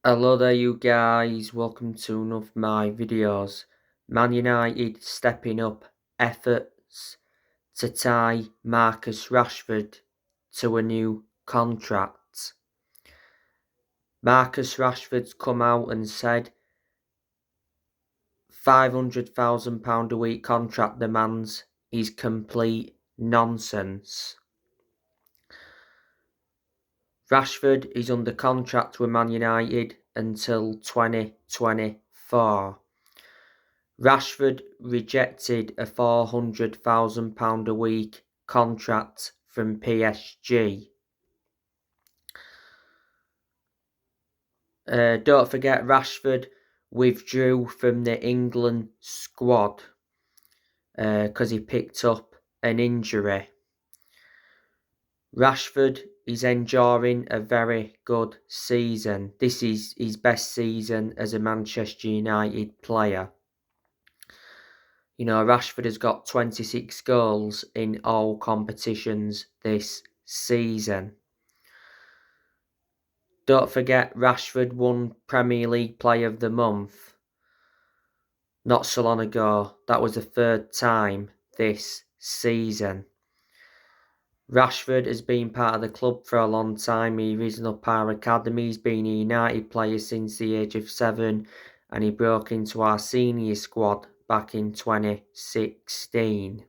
Hello there you guys, welcome to one of my videos. Man United stepping up efforts to tie Marcus Rashford to a new contract. Marcus Rashford's come out and said £500,000 a week contract demands is complete nonsense. Rashford is under contract with Man United until 2024. Rashford rejected a £400,000 a week contract from PSG. Don't forget, Rashford withdrew from the England squad because he picked up an injury. Rashford is enjoying a very good season. This is his best season as a Manchester United player. You know, Rashford has got 26 goals in all competitions this season. Don't forget, Rashford won Premier League Player of the Month not so long ago. That was the third time this season. Rashford has been part of the club for a long time. He risen up our academy. He's been a United player since the age of 7, and he broke into our senior squad back in 2016.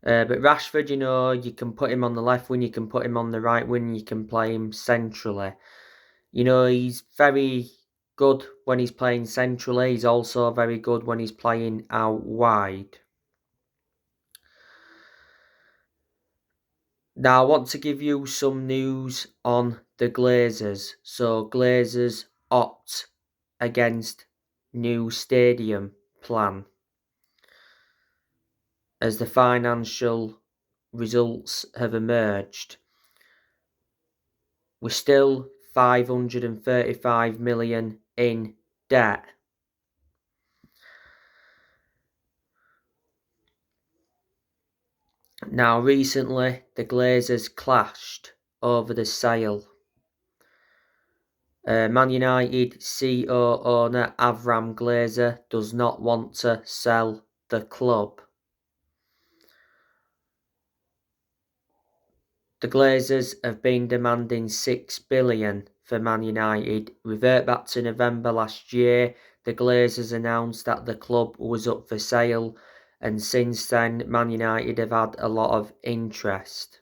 But Rashford, you know, you can put him on the left wing, you can put him on the right wing, you can play him centrally. You know, he's very good when he's playing centrally. He's also very good when he's playing out wide. Now, I want to give you some news on the Glazers. So, Glazers opt against new stadium plan as the financial results have emerged. We're still 535 million in debt. Now, recently, the Glazers clashed over the sale. Man United CEO owner Avram Glazer does not want to sell the club. The Glazers have been demanding $6 billion for Man United. Revert back to November last year, the Glazers announced that the club was up for sale, and since then Man United have had a lot of interest.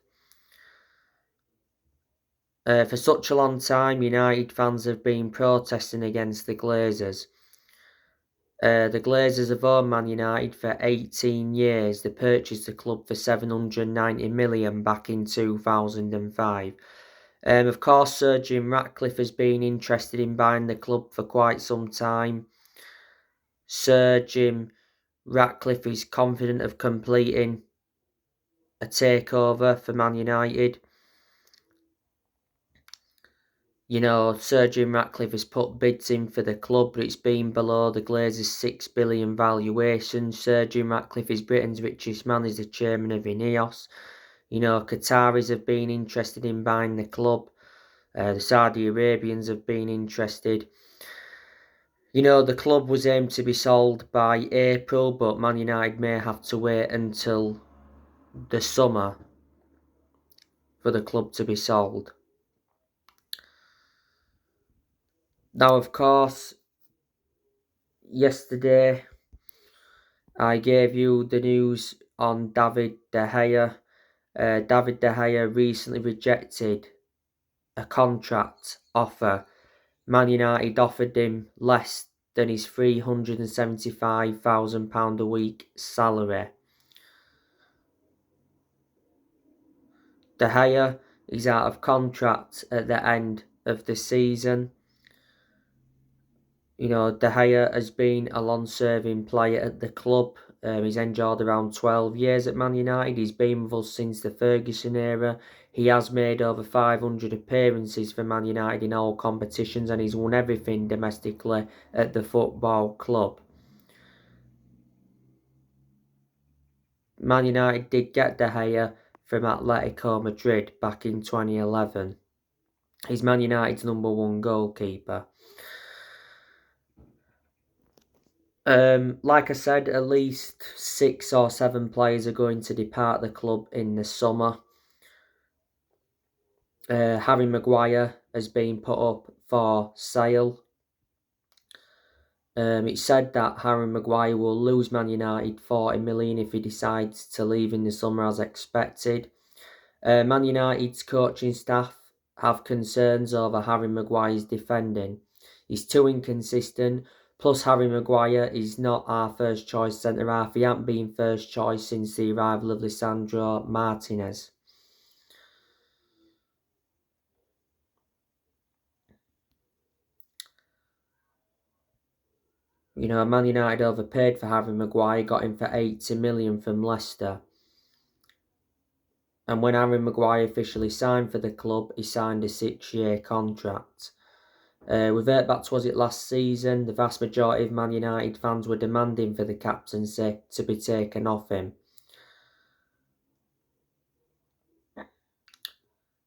For such a long time, United fans have been protesting against the Glazers. The Glazers have owned Man United for 18 years. They purchased the club for 790 million back in 2005. Of course, Sir Jim Ratcliffe has been interested in buying the club for quite some time. Sir Jim Ratcliffe is confident of completing a takeover for Man United. You know, Sir Jim Ratcliffe has put bids in for the club, but it's been below the Glazers' $6 billion valuation. Sir Jim Ratcliffe is Britain's richest man. He's the chairman of Ineos. You know, Qataris have been interested in buying the club. The Saudi Arabians have been interested. You know, the club was aimed to be sold by April, but Man United may have to wait until the summer for the club to be sold. Now, of course, yesterday I gave you the news on David De Gea. David De Gea recently rejected a contract offer. Man United offered him less than his £375,000 a week salary. De Gea is out of contract at the end of the season. You know, De Gea has been a long-serving player at the club. He's enjoyed around 12 years at Man United. He's been with us since the Ferguson era. He has made over 500 appearances for Man United in all competitions, and he's won everything domestically at the football club. Man United did get De Gea from Atletico Madrid back in 2011. He's Man United's #1 goalkeeper. Like I said, at least 6 or 7 players are going to depart the club in the summer. Harry Maguire has been put up for sale. It's said that Harry Maguire will lose Man United 40 million if he decides to leave in the summer as expected. Man United's coaching staff have concerns over Harry Maguire's defending. He's too inconsistent. Plus, Harry Maguire is not our first choice centre half. He hasn't been first choice since the arrival of Lisandro Martinez. You know, Man United overpaid for Harry Maguire, got him for 80 million from Leicester. And when Harry Maguire officially signed for the club, he signed a 6-year contract. Revert back to, was it last season, the vast majority of Man United fans were demanding for the captaincy to be taken off him.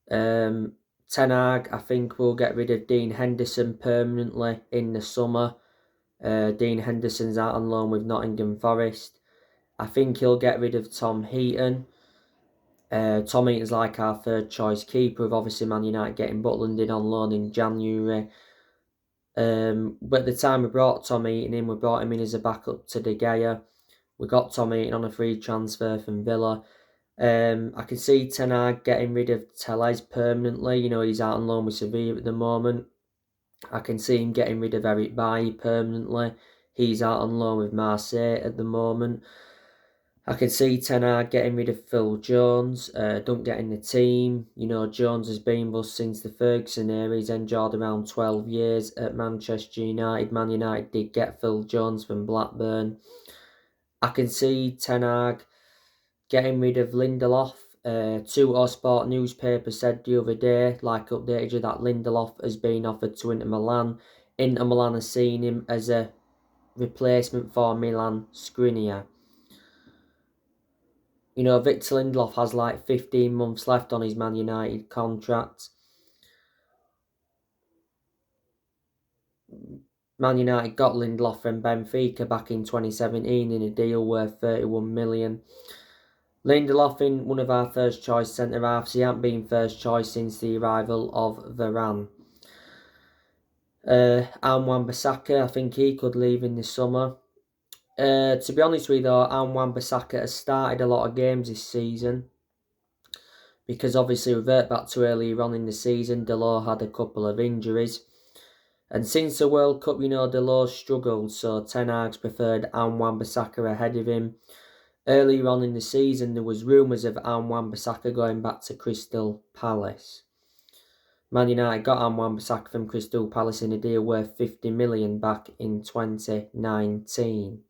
Ten Hag, I think, will get rid of Dean Henderson permanently in the summer. Dean Henderson's out on loan with Nottingham Forest. I think he'll get rid of Tom Heaton. Tom Heaton's like our third choice keeper, with obviously Man United getting Butland in on loan in January. But at the time we brought Tom Heaton in, we brought him in as a backup to De Gea. We got Tom Heaton on a free transfer from Villa. I can see Ten Hag getting rid of Tellez permanently. You know, he's out on loan with Sevilla at the moment. I can see him getting rid of Eric Bailly permanently. He's out on loan with Marseille at the moment. I can see Ten Hag getting rid of Phil Jones. Don't get in the team. You know, Jones has been with us since the Ferguson era. He's enjoyed around 12 years at Manchester United. Man United did get Phil Jones from Blackburn. I can see Ten Hag getting rid of Lindelof. Two Sport newspaper said the other day, like updated you, that Lindelof has been offered to Inter Milan. Inter Milan has seen him as a replacement for Milan Skriniar. You know, Victor Lindelof has like 15 months left on his Man United contract. Man United got Lindelof from Benfica back in 2017 in a deal worth 31 million. Lindelof in one of our first choice centre halves. He hasn't been first choice since the arrival of Varane. Wan-Bissaka, I think he could leave in the summer. To be honest with you though, Wan-Bissaka has started a lot of games this season. Because obviously, revert back to earlier on in the season, Delors had a couple of injuries. And since the World Cup, you know, Delors struggled, so Ten Hag's preferred Wan-Bissaka ahead of him. Earlier on in the season, there was rumours of Wan-Bissaka going back to Crystal Palace. Man United got Wan-Bissaka from Crystal Palace in a deal worth 50 million back in 2019.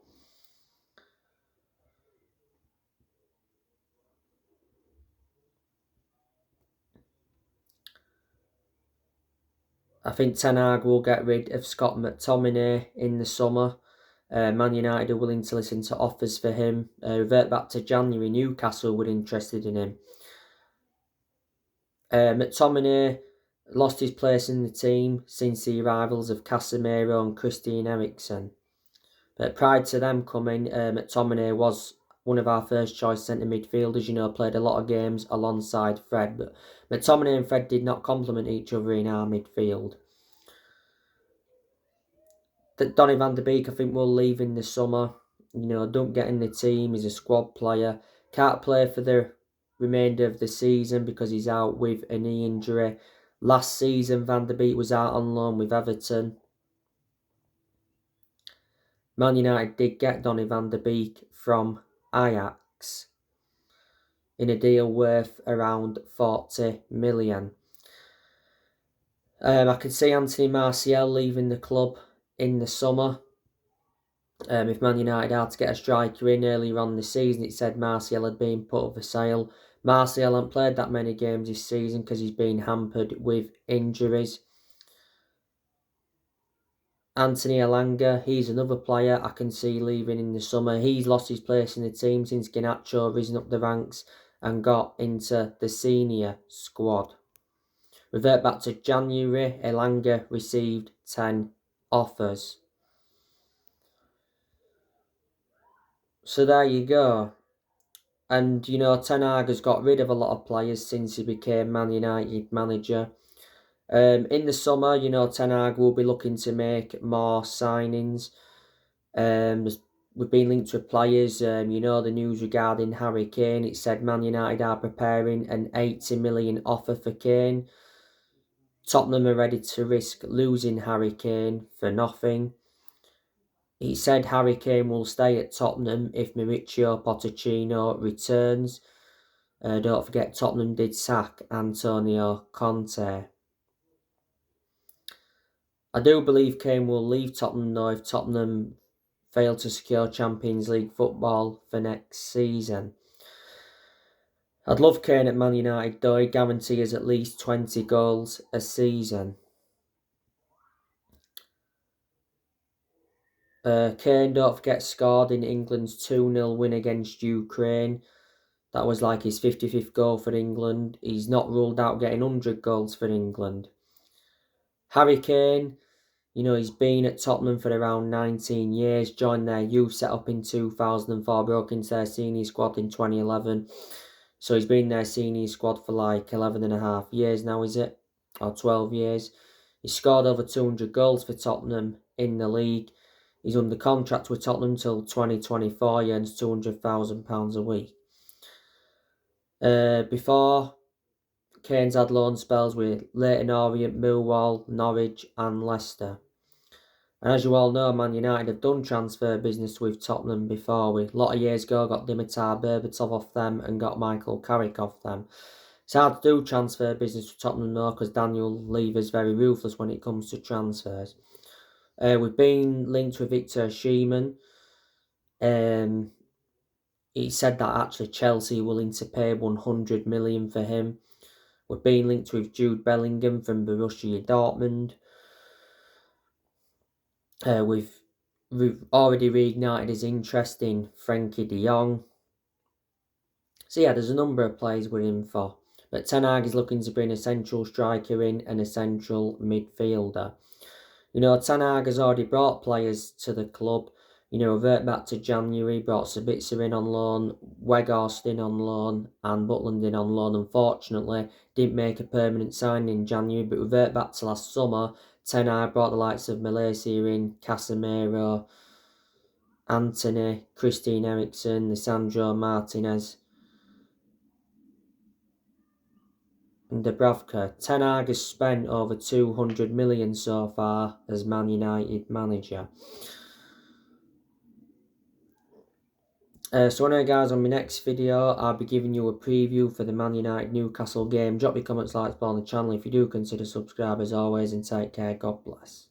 I think Ten Hag will get rid of Scott McTominay in the summer. Man United are willing to listen to offers for him. Revert back to January, Newcastle were interested in him. McTominay lost his place in the team since the arrivals of Casemiro and Christian Eriksen. But prior to them coming, McTominay was one of our first choice centre midfielders, you know, played a lot of games alongside Fred. But McTominay and Fred did not complement each other in our midfield. Donny van de Beek, I think, will leave in the summer. You know, don't get in the team. He's a squad player. Can't play for the remainder of the season because he's out with a knee injury. Last season, Van de Beek was out on loan with Everton. Man United did get Donny van de Beek from Ajax in a deal worth around 40 million. I can see Anthony Martial leaving the club in the summer. If Man United had to get a striker in earlier on in the season, it said Martial had been put up for sale. Martial hasn't played that many games this season because he's been hampered with injuries. Anthony Elanga, he's another player I can see leaving in the summer. He's lost his place in the team since Garnacho risen up the ranks and got into the senior squad. Revert back to January, Elanga received 10 offers. So there you go. And, Ten Hag has got rid of a lot of players since he became Man United manager. In the summer, Ten Hag will be looking to make more signings. We've been linked with players. The news regarding Harry Kane. It said Man United are preparing an 80 million offer for Kane. Tottenham are ready to risk losing Harry Kane for nothing. He said Harry Kane will stay at Tottenham if Mauricio Pochettino returns. Don't forget Tottenham did sack Antonio Conte. I do believe Kane will leave Tottenham though if Tottenham fail to secure Champions League football for next season. I'd love Kane at Man United though. He guarantees at least 20 goals a season. Kane, don't forget, scored in England's 2-0 win against Ukraine. That was like his 55th goal for England. He's not ruled out getting 100 goals for England. Harry Kane, he's been at Tottenham for around 19 years. Joined their youth set up in 2004, broke into their senior squad in 2011. So he's been their senior squad for like 11 and a half years now, is it? Or 12 years. He scored over 200 goals for Tottenham in the league. He's under contract with Tottenham till 2024. He earns £200,000 a week. Before, Kane's had loan spells with Leyton Orient, Millwall, Norwich and Leicester. And as you all know, Man United have done transfer business with Tottenham before. We, a lot of years ago, got Dimitar Berbatov off them and got Michael Carrick off them. It's hard to do transfer business with Tottenham though, because Daniel Levy's very ruthless when it comes to transfers. We've been linked with Victor Osimhen. He said that actually Chelsea are willing to pay 100 million for him. We've been linked with Jude Bellingham from Borussia Dortmund. We've already reignited his interest in Frankie de Jong. So yeah, there's a number of players we're in for. But Ten Hag is looking to bring a central striker in and a central midfielder. Ten Hag has already brought players to the club. Revert back to January, brought Sabitzer in on loan, Weghorst in on loan, and Butland in on loan. Unfortunately, didn't make a permanent signing in January, but revert back to last summer. Ten Hag brought the likes of Malaysia in, Casemiro, Anthony, Christian Eriksen, Lisandro Martinez, and Dubravka. Ten Hag has spent over 200 million so far as Man United manager. So anyway guys, on my next video, I'll be giving you a preview for the Man United Newcastle game. Drop your comments, likes, on the channel if you do consider subscribe as always, and take care. God bless.